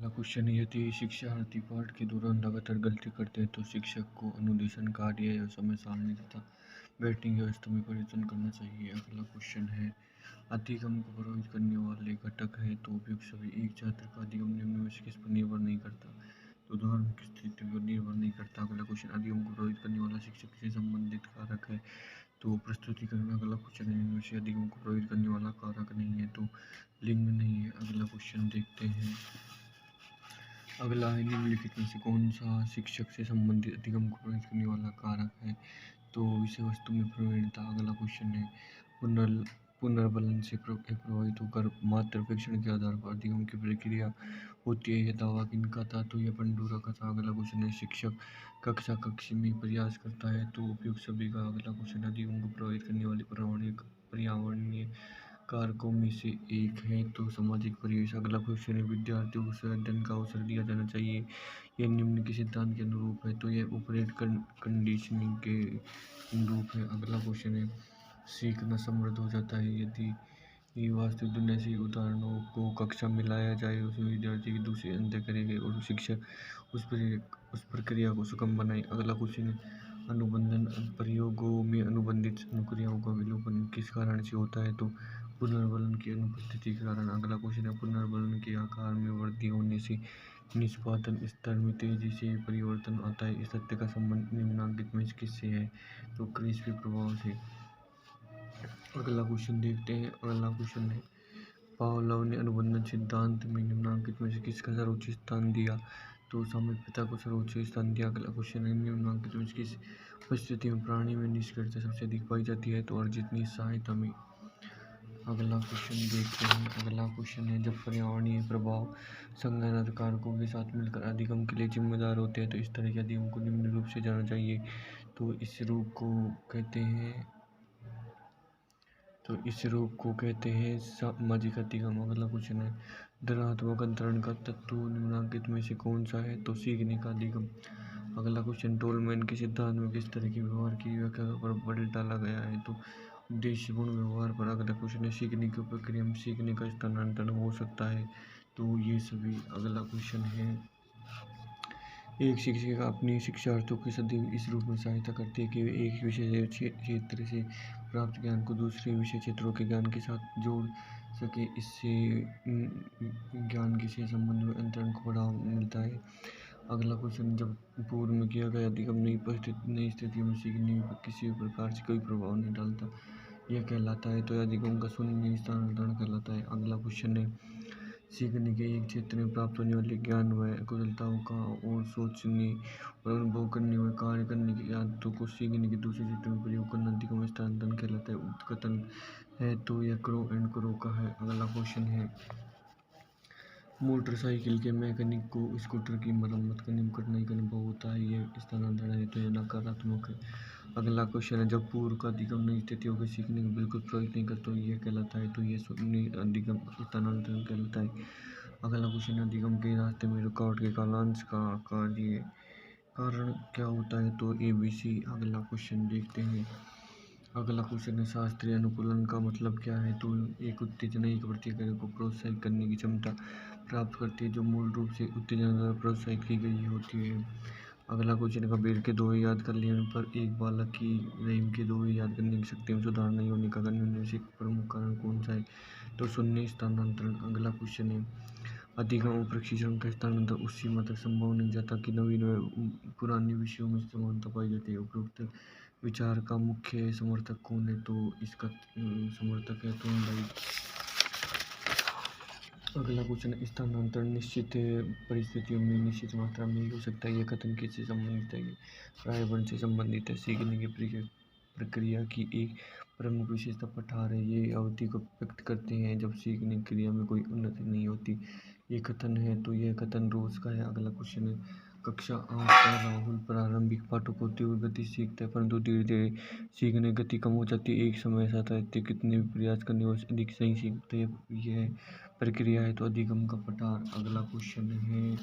अगला क्वेश्चन है, यदि शिक्षार्थी पाठ के दौरान लगातार गलती करते हैं तो शिक्षक को अनुदेशन कार्य या समय सारणी तथा बैठने की व्यवस्था में परिवर्तन करना चाहिए। अगला क्वेश्चन है, अधिगम को प्रभावित करने वाले घटक है तो उपयुक्त सभी। एक छात्र का अधिगम निम्न में से किस पर निर्भर नहीं करता? तो उदाहरण की स्थिति पर निर्भर नहीं करता। अगला क्वेश्चन, अधिगम को प्रभावित करने वाला शिक्षक से संबंधित कारक है तो प्रस्तुतिकरण। अगला क्वेश्चन है, निम्न में से अधिगम को प्रभावित करने वाला कारक नहीं है तो लिंग नहीं है। अगला क्वेश्चन देखते हैं। अगला है, निम्नलिखित में से कौन सा शिक्षक से संबंधित अधिगम को प्रभावित करने वाला कारक है? तो विषय वस्तु में प्रवीणता। अगला क्वेश्चन है, पुनर्बलन से प्रभावित होकर मात्र प्रेक्षण के आधार पर अधिगम की प्रक्रिया होती है। यह दावा किनका था? तो यह पंडूरा का था। अगला क्वेश्चन है, शिक्षक कक्षा कक्ष में प्रयास करता है तो उपयुक्त सभी का। अगला क्वेश्चन, अधिगम को प्रभावित करने वाले पर्यावरणीय कारकों में से एक है तो सामाजिक परिवेश। अगला क्वेश्चन है, विद्यार्थियों को स्वयं अध्ययन का अवसर दिया जाना चाहिए, यह निम्न के सिद्धांत के अनुरूप है तो यह ऑपरेट कंडीशनिंग के अनुरूप है। अगला क्वेश्चन है, सीखना समृद्ध हो जाता है यदि वास्तविक दुनिया से उदाहरणों को कक्षा में लाया जाए, उसमें विद्यार्थी की दूसरी अंतर करेंगे और शिक्षक उस प्रक्रिया को सुगम बनाए। अगला क्वेश्चन है, अनुबंधन प्रयोगों में अनुबंधित अनुक्रियाओं का विलोपन किस कारण से होता है? तो पुनर्बलन की अनुपस्थिति के कारण। अगला क्वेश्चन है, पुनर्बलन के आकार में वृद्धि होने से निष्पादन स्तर में तेजी से परिवर्तन आता है। इस तथ्य का संबंध निम्नलिखित में किससे है? तो क्रिस्पी प्रभाव से। अगला क्वेश्चन देखते हैं। अगला क्वेश्चन है, पावलोव ने अनुबंधन सिद्धांत में निम्नलिखित में से किसका सर्वोच्च स्थान दिया? तो सामीप्यता को सर्वोच्च स्थान दिया। अगला क्वेश्चन है, निम्नलिखित में किस परिस्थिति में प्राणी में निष्क्रियता सबसे अधिक पाई जाती है? तो अर्जित सहायता में। अगला क्वेश्चन देखते हैं। अगला क्वेश्चन है, जब पर्यावरणीय प्रभाव संगठनात्मक कारकों के साथ मिलकर अधिगम के लिए जिम्मेदार होते हैं तो इस तरह के अधिगम को निम्न रूप से जाना चाहिए। तो इस रूप को कहते हैं सामाजिक अधिगम। अगला क्वेश्चन है, धनात्मक अंतरण का तत्व निम्नलिखित में से कौन सा है? तो सीखने का अधिगम। अगला क्वेश्चन, टोलमैन के सिद्धांत में किस तरह के व्यवहार की व्याख्या पर बल डाला गया है? तो उद्देश्यपूर्ण व्यवहार पर। अगला क्वेश्चन है, सीखने की प्रक्रिया में सीखने का स्थानांतरण हो सकता है? तो ये सभी। अगला क्वेश्चन है, एक शिक्षिका अपने शिक्षार्थियों की सदैव इस रूप में सहायता करती है कि वे एक विषय क्षेत्र से प्राप्त ज्ञान को दूसरे विषय क्षेत्रों के ज्ञान के साथ जोड़ सके। इससे ज्ञान के से संबंध में अंतरण को बढ़ावा मिलता है। अगला क्वेश्चन, जब पूर्व में किया गया अधिगम नई स्थितियों में सीखने पर किसी भी प्रकार से कोई प्रभाव नहीं डालता, यह कहलाता है तो अधिगम का शून्य स्थानांतरण कहलाता है। अगला क्वेश्चन है, सीखने के एक क्षेत्र में प्राप्त होने वाले ज्ञान व कुशलताओं का और सोचने और अनुभव करने व कार्य करने की आदतों को सीखने के दूसरे क्षेत्र में प्रयोग करना अधिगम स्थानांतरण कहलाता है। उत्कथन है तो यह क्रो एंड क्रो का है। अगला क्वेश्चन है, मोटरसाइकिल के मैकेनिक को स्कूटर की मरम्मत करने में कठिनाई का अनुभव होता है, यह स्थानांतरण है तो यह नकारात्मक है। अगला क्वेश्चन है, जब पूर्व का अधिगम नई स्थितियों के सीखने को बिल्कुल प्रभावित नहीं करता तो यह कहलाता है तो यह शून्य अधिगम स्थानांतरण कहलाता है। अगला क्वेश्चन, अधिगम के रास्ते में रुकावट के कालांश का कारण क्या होता है? तो ABC। अगला क्वेश्चन देखते हैं। अगला क्वेश्चन है, शास्त्रीय अनुकूलन का मतलब क्या है? तो एक उत्तेजना एक प्रतिक्रिया को प्रोत्साहित करने की क्षमता प्राप्त करती है जो मूल रूप से उत्तेजना द्वारा प्रोत्साहित की गई होती है। अगला क्वेश्चन, कबीर के दोहे याद कर लेने पर एक बालक की रहीम के दोहे याद करने की शक्ति में सुधार नहीं होने का निम्न से प्रमुख कारण कौन सा है? तो शून्य स्थानांतरण। अगला क्वेश्चन है, अधिगम और प्रशिक्षण का स्थानांतरण उस सीमा तक संभव नहीं जाता कि नवीन व पुराने विषयों में समानता पाई जाती है। उपरोक्त विचार का मुख्य समर्थक कौन है? तो इसका समर्थक है थॉर्नडाइक। अगला क्वेश्चन, स्थानांतरण निश्चित परिस्थितियों में निश्चित मात्रा में ही हो सकता है, यह कथन किससे संबंधित है? पर्यावरण से संबंधित है। सीखने की प्रक्रिया की एक प्रमुख विशेषता पठार है, ये अवधि को व्यक्त करते हैं जब सीखने की क्रिया में कोई उन्नति नहीं होती, ये कथन है तो यह कथन रोज का है। अगला क्वेश्चन है, कक्षा 8 का राहुल प्रारंभिक पाठों को तीव्र गति से सीखता है परंतु धीरे धीरे सीखने की गति कम हो जाती है। एक समय ऐसा आता है कितने भी प्रयास करने और अधिक सही सीखते हैं, यह प्रक्रिया है तो अधिगम का पठार। अगला क्वेश्चन है,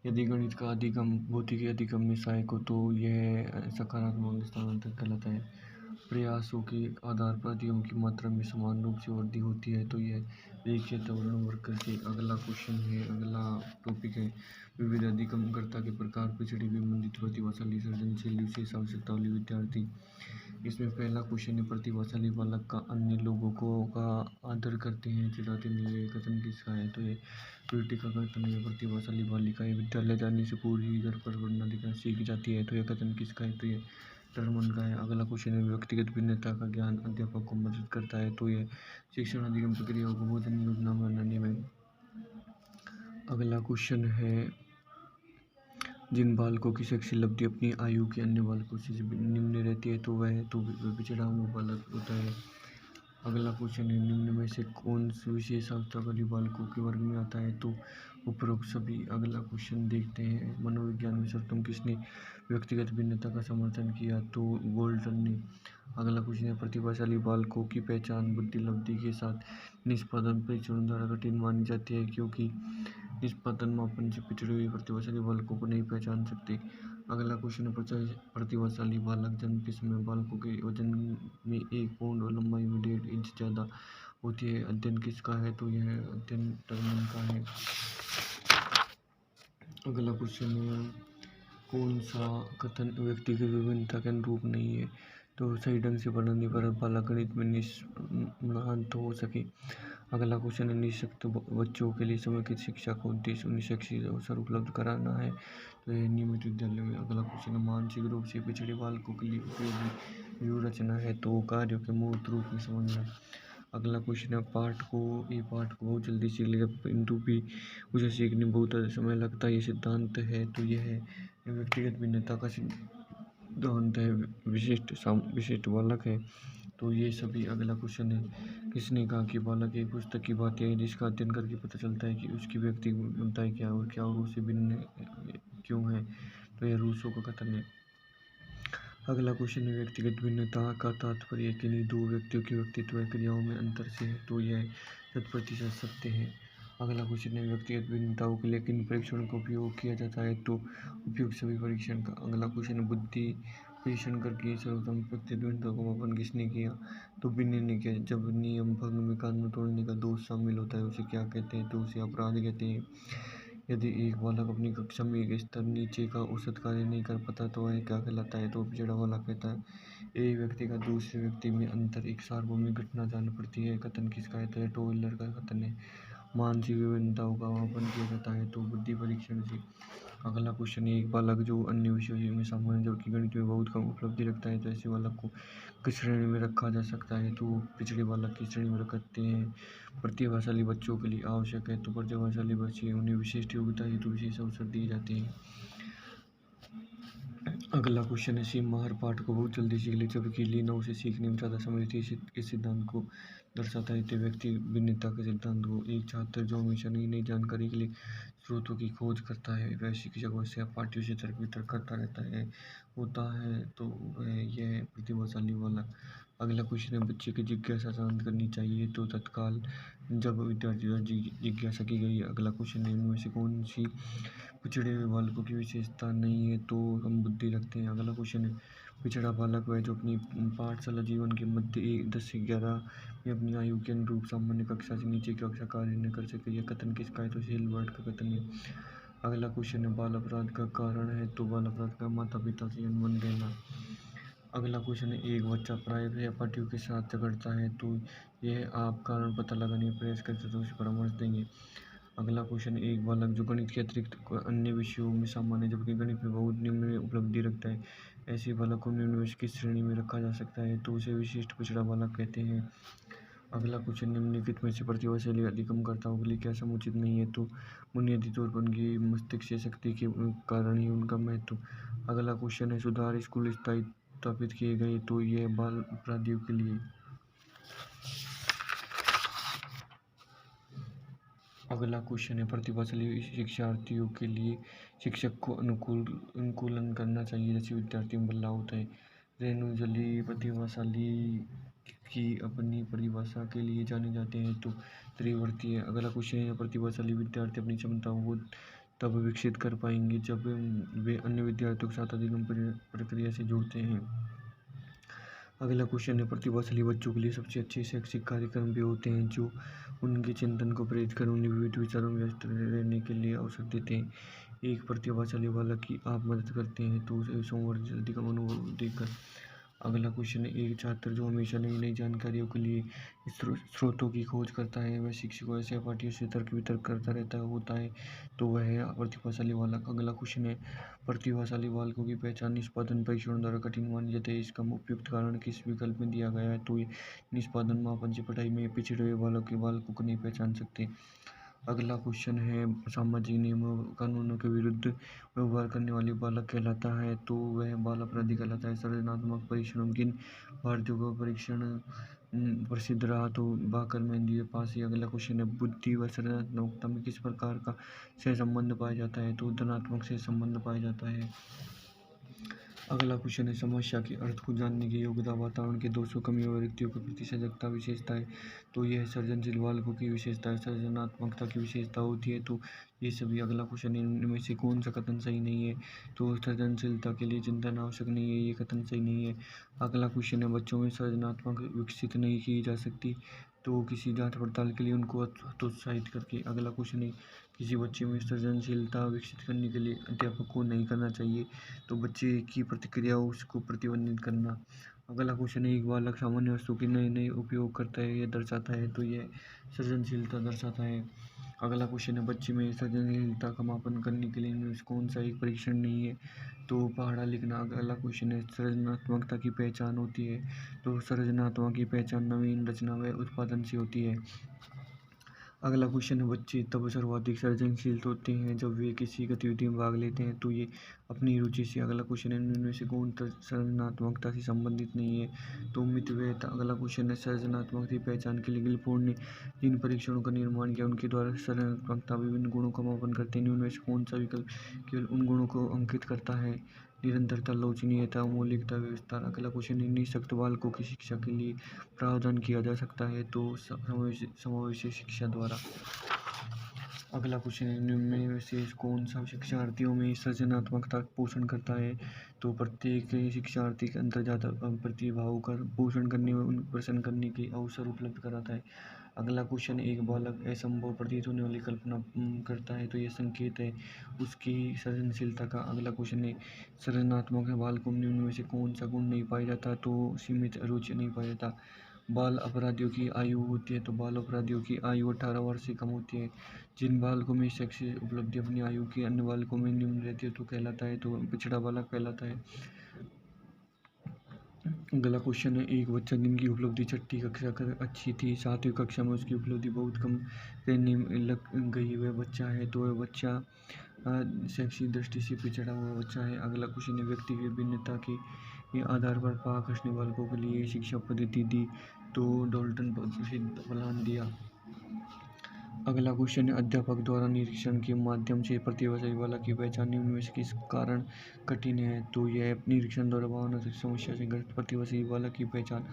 यदि गणित का अधिगम भौतिकी अधिगम में सहायक हो तो यह सकारात्मक स्थानांतरण कहलाता है। प्रयासों के आधार पर अधिगम की मात्रा में समान रूप से वृद्धि होती है तो यह रेखीय त्वरण वक्र से। अगला क्वेश्चन है, अगला टॉपिक है विविध अधिगमकर्ता के प्रकार। पिछड़ी हुई मंडित प्रतिभाशाली सृजनशील विशेष आवश्यकता वाले विद्यार्थी। इसमें पहला क्वेश्चन है, प्रतिभाशाली बालक का अन्य लोगों को का आदर करते हैं, चिढ़ाते नहीं है, कथन किसका है? तो ये बेटी का कथन है। प्रतिभाशाली बालिकाएं विद्यालय जाने से पूर्व ही घर पर पढ़ना लिखना सीख जाती है, तो यह कथन किसका है? तो ये टर्मन का है। अगला क्वेश्चन है, व्यक्तिगत भिन्नता का ज्ञान अध्यापक को मदद करता है, तो यह शिक्षण अधिगम प्रक्रियाओं को बोधन योजना बनाने में। अगला क्वेश्चन है, जिन बालकों की शैक्षिक उपलब्धि अपनी आयु के अन्य बालकों से निम्न रहती है तो वह पिछड़ा हुआ बालक होता है। अगला क्वेश्चन है, निम्न में से कौन विशेष आवश्यकता वाले बालकों के वर्ग में आता है? तो उपरोक्त सभी। अगला क्वेश्चन देखते हैं, मनोविज्ञान में सर्वप्रथम किसने व्यक्तिगत भिन्नता का समर्थन किया? तो गोल्टन ने। अगला क्वेश्चन है, प्रतिभाशाली बालकों की पहचान बुद्धि लब्धि के साथ निष्पादन परीक्षण द्वारा कठिन मानी जाती है, क्योंकि निष्पादन मापन से पिछड़े हुए प्रतिभाशाली बालकों को नहीं पहचान सकते। अगला क्वेश्चन है, प्रतिभाशाली बालक जन्म के समय बालकों के वजन में 1 पाउंड और लंबाई में 1.5 इंच ज़्यादा होती है, अध्ययन किसका है? तो यह अध्ययन टर्मन का है। अगला क्वेश्चन है, कौन सा कथन व्यक्ति की विभिन्नता के अनुरूप नहीं है? तो सही ढंग से पढ़ने पर बालक गणित में निष्णात हो सके। अगला क्वेश्चन है, निःशक्त बच्चों के लिए समेकित शिक्षा का उद्देश्य उन्हें शैक्षिक अवसर उपलब्ध कराना है, तो यह नियमित विद्यालय में। अगला क्वेश्चन है, मानसिक रूप से पिछड़े बालकों के लिए उपयोगी व्यूह रचना है, तो कार्यों के मूर्त रूप में समझना। अगला क्वेश्चन है, पाठ को बहुत जल्दी सीख लेगा किंतु भी उसे सीखने में बहुत समय लगता है, ये सिद्धांत है, तो यह है व्यक्तिगत भिन्नता का सिद्धांत है। विशिष्ट बालक है, तो ये सभी। अगला क्वेश्चन है, किसने कहा कि बालक एक पुस्तक की बात है जिसका अध्ययन करके पता चलता है कि उसकी व्यक्तिगतताएं क्या और उससे भिन्न क्यों है? तो यह रूसो का कथन है। अगला क्वेश्चन है, व्यक्तिगत भिन्नता का तात्पर्य किन्हीं दो व्यक्तियों के व्यक्तित्व क्रियाओं में अंतर से है, तो यह 100% सत्य है। अगला क्वेश्चन है, व्यक्तिगत भिन्नताओं के लिए किन परीक्षण का उपयोग किया जाता है? तो उपयुक्त सभी परीक्षण का। अगला क्वेश्चन है, बुद्धि परीक्षण करके सर्वोत्तम व्यक्तिगत भिन्नता का मापन किसने किया? तो बिन्नी ने किया। जब नियम भंग में कानून तोड़ने का दोष शामिल होता है उसे क्या कहते हैं? तो उसे अपराध कहते हैं। यदि एक बालक अपनी कक्षा में एक स्तर नीचे का औसत कार्य नहीं कर पाता तो वह क्या कहलाता है? तो पिछड़ा बालक कहता है। एक व्यक्ति का दूसरे व्यक्ति में अंतर एक सार्वभौमिक घटना जान पड़ती है, कथन किसका है? तो यह टोवेलर का कथन है। मानसिक विभिन्नताओं का मापन किया जाता है, तो बुद्धि परीक्षण से। अगला क्वेश्चन है, एक बालक जो अन्य विषयों में सामान्य जबकि गणित में बहुत कम उपलब्धि रखता है, तो ऐसे बालक को किस श्रेणी में रखा जा सकता है? तो पिछड़े बालक की श्रेणी में रखते हैं। प्रतिभाशाली बच्चों के लिए आवश्यक है, तो प्रतिभाशाली बच्चे उन्हें विशिष्ट योग्यता हेतु विशेष अवसर दिए जाते हैं। अगला क्वेश्चन है, सीमा हर पाठ को बहुत जल्दी सीख ले जबकि लीना उसे सीखने में ज़्यादा समय लेती है, इस सिद्धांत को दर्शाता है। तो व्यक्ति भिन्नता के सिद्धांत को। एक छात्र जो हमेशा नई नई जानकारी के लिए स्रोतों की खोज करता है वह शिक्षकों से पाठ्यों से तर्क वितर्क करता रहता है होता है, तो वह यह प्रतिभाशाली बालक। अगला क्वेश्चन है, बच्चे की जिज्ञासा शांत करनी चाहिए, तो तत्काल जब विद्यार्थी द्वारा जिज्ञासा की गई। अगला क्वेश्चन है, इनमें से कौन सी पिछड़े हुए बालकों की विशेषता नहीं है? तो हम बुद्धि रखते हैं। अगला क्वेश्चन है, पिछड़ा बालक वह जो अपनी पाठशाला जीवन के मध्य 10 से 11 में अपनी आयु के अनुरूप सामान्य कक्षा से नीचे की कक्षा कार्य न कर सके, यह कथन किसका है? तो शेलबर्ट का कथन है। अगला क्वेश्चन है, बाल अपराध का कारण है, तो बाल अपराध का माता पिता से अनबन रहना। अगला क्वेश्चन है, एक बच्चा प्राय सहपाठियों के साथ झगड़ता है, तो यह आप कारण पता लगाने का प्रयास करते तो उसे परामर्श देंगे। अगला क्वेश्चन, एक बालक जो गणित के अतिरिक्त अन्य विषयों में सामान्य जबकि गणित में बहुत निम्न उपलब्धि रखता है, ऐसे बालक को निम्न में किस श्रेणी में रखा जा सकता है? तो उसे विशिष्ट पिछड़ा बालक कहते हैं। अगला क्वेश्चन, निम्नलिखित में से प्रतिभाशाली अधिगमकर्ताओं के लिए क्या समुचित नहीं है? तो बुनियादी तौर पर उनकी मस्तिष्क शक्ति के कारण ही उनका महत्व। अगला क्वेश्चन है, सुधार स्कूल स्थापित किए गए, तो यह बाल अपराधियों के लिए। अगला क्वेश्चन है, प्रतिभाशाली शिक्षार्थियों के लिए शिक्षक को अनुकूलन करना चाहिए जैसे विद्यार्थी में बदलाव होता है। रेणु जली प्रतिभाशाली की अपनी परिभाषा के लिए जाने जाते हैं, तो त्रिवर्ती है। अगला क्वेश्चन है, प्रतिभाशाली विद्यार्थी अपनी क्षमताओं को तब विकसित कर पाएंगे जब वे अन्य विद्यार्थियों के साथ अधिगम प्रक्रिया से जुड़ते हैं। अगला क्वेश्चन है, प्रतिभाशाली बच्चों के लिए सबसे अच्छे शैक्षिक कार्यक्रम भी होते हैं जो उनके चिंतन को प्रेरित कर उन्हें विविध विचारों में व्यस्त रहने के लिए अवसर देते हैं। एक प्रतिभाशाली बालक की आप मदद करते हैं तो उसे संवर्धित अधिगम अनुभव देकर। अगला क्वेश्चन है, एक छात्र जो हमेशा नई नई जानकारियों के लिए स्रोतों की खोज करता है, वह शिक्षकों या सहपाठियों से तर्क वितर्क करता रहता होता है तो वह है प्रतिभाशाली बालक। अगला क्वेश्चन है, प्रतिभाशाली बालकों की पहचान निष्पादन परीक्षण द्वारा कठिन मानी जाती है, इसका उपयुक्त कारण किस विकल्प में दिया गया है? तो ये निष्पादन मापन से पढ़ाई में पिछड़े हुए बालकों को नहीं पहचान सकते। अगला क्वेश्चन है, सामाजिक नियमों कानूनों के विरुद्ध व्यवहार करने वाले बालक कहलाता है तो वह बाल अपराधी कहलाता है। सृजनात्मक परीक्षण किन भारतीयों का परीक्षण प्रसिद्ध रहा? तो बाकर मेहंदी पासी। अगला क्वेश्चन है, बुद्धि व सृजनात्मकता में किस प्रकार का सहसंबंध पाया जाता है? तो धनात्मक सहसंबंध पाया जाता है। अगला क्वेश्चन है, समस्या के अर्थ को जानने की योग्यता, वातावरण के दोषों, कमियों और व्यक्तियों के प्रति सजगता विशेषता है तो यह सृजनशील बालकों की विशेषता है। सृजनात्मकता की विशेषता होती है तो ये सभी। अगला क्वेश्चन है, इनमें से कौन सा कथन सही नहीं है? तो सृजनशीलता के लिए चिंतन आवश्यक नहीं है, ये कथन सही नहीं है। अगला क्वेश्चन है, बच्चों में सृजनात्मक विकसित नहीं की जा सकती तो किसी जांच पड़ताल के लिए उनको हतोत्साहित करके। अगला क्वेश्चन है, किसी बच्चे में सृजनशीलता विकसित करने के लिए अध्यापक को नहीं करना चाहिए? तो बच्चे की प्रतिक्रिया उसको प्रतिबंधित करना। अगला क्वेश्चन है, एक बालक सामान्य वस्तु की नए नए उपयोग करता है, यह दर्शाता है तो यह सृजनशीलता दर्शाता है। अगला क्वेश्चन है, बच्चे में सृजनशीलता का मापन करने के लिए इनमें से कौन सा एक परीक्षण नहीं है? तो पहाड़ा लिखना। अगला क्वेश्चन है, सृजनात्मकता की पहचान होती है तो सृजनात्मक की पहचान नवीन रचना व उत्पादन से होती है। अगला क्वेश्चन है, बच्चे तब सर्वाधिक सृजनशील होते हैं जब वे किसी गतिविधि में भाग लेते हैं तो ये अपनी रुचि से। अगला क्वेश्चन है, इनमें से कौन सृजनात्मकता से संबंधित नहीं है? तो मितव्ययिता। अगला क्वेश्चन है, सृजनात्मकता की पहचान के लिए गिलफोर्ड ने जिन परीक्षणों का निर्माण किया उनके द्वारा सृजनात्मकता विभिन्न गुणों का मापन करते हैं, उनमें से कौन सा विकल्प केवल उन गुणों को अंकित करता है? निरंतरता, लोचनीयता, मौलिकता, विस्तार। अगला क्वेश्चन है, निःशक्त बालकों की शिक्षा के लिए प्रावधान किया जा सकता है तो समावेशी शिक्षा द्वारा। अगला क्वेश्चन है, निम्न में से कौन सा शिक्षार्थियों में सृजनात्मकता पोषण करता है? तो प्रत्येक शिक्षार्थी के अंतर्जात प्रतिभाओं का पोषण करने व उन प्रसन्न करने के अवसर उपलब्ध कराता है। अगला क्वेश्चन, एक बालक असंभव प्रतीत होने वाली कल्पना करता है तो यह संकेत है उसकी सृजनशीलता का। अगला क्वेश्चन है, सृजनात्मक बालकों में निम्न में से कौन सा गुण नहीं पाया जाता? तो सीमित रुचि नहीं पाया जाता। बाल अपराधियों की आयु होती है तो बाल अपराधियों की आयु 18 वर्ष से कम होती है। जिन बालकों में शैक्षिक उपलब्धि अपनी आयु की अन्य बालकों में निम्न रहती है तो कहलाता है तो पिछड़ा बालक कहलाता है। अगला क्वेश्चन है, एक बच्चा जिनकी उपलब्धि छठी कक्षा अच्छी थी, 7वीं कक्षा में उसकी उपलब्धि बहुत कम रहने लग गई, वह बच्चा है तो वह बच्चा शैक्षिक दृष्टि से पिछड़ा हुआ बच्चा है। अगला क्वेश्चन है, व्यक्ति की भिन्नता के आधार पर पाक हंसने बालकों के लिए शिक्षा पद्धति दी तो डाल्टन प्रसिद्ध फलान दिया। अगला क्वेश्चन है, अध्यापक द्वारा निरीक्षण के माध्यम से प्रतिभाशाली बालक की पहचान निम्न में से किस कारण कठिन है? तो यह निरीक्षण द्वारा भावनात्मक समस्या से ग्रस्त प्रतिभाशाली बालक की पहचान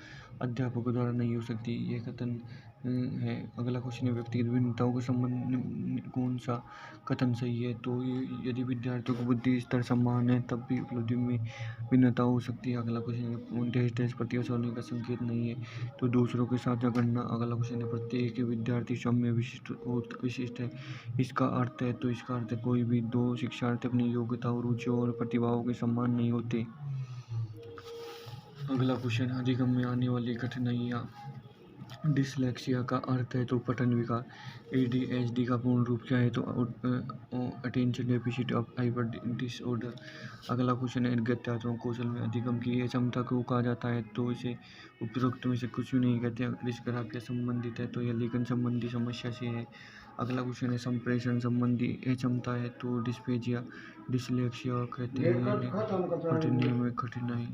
अध्यापक द्वारा नहीं हो सकती, यह कथन है। अगला क्वेश्चन है, व्यक्तिगत भिन्नताओं के संबंध कौन सा कथन सही है? तो यदि विद्यार्थियों को बुद्धि स्तर समान है तब भी उपलब्धि में भिन्नता हो सकती है। अगला क्वेश्चन है, डैश प्रतिभाशाली का संकेत नहीं है तो दूसरों के साझा करना। अगला क्वेश्चन है, प्रत्येक विद्यार्थी स्वयं विशिष्ट है, इसका अर्थ है? तो इसका अर्थ है कोई भी दो शिक्षार्थी अपनी योग्यताओं, रुचियों और प्रतिभाओं के समान नहीं होते। अगला क्वेश्चन, अधिगम में आने वाली कठिनाइयाँ। डिसलेक्सिया का अर्थ है तो पठन विकार। ADHD का पूर्ण रूप क्या है? तो attention deficit of hyper disorder. अगला क्वेश्चन है, गत्यात्मक कौशल में अधिगम की क्षमता को कहा जाता है? तो इसे उपरोक्त में से कुछ भी नहीं कहते। डिस्ग्राफिया संबंधित है तो यह लेखन संबंधी समस्या से है। अगला क्वेश्चन है, संप्रेषण संबंधी अक्षमता है तो डिस्पेजिया। डिसलेक्सिया कहते हैं पढ़ने में कठिनाई।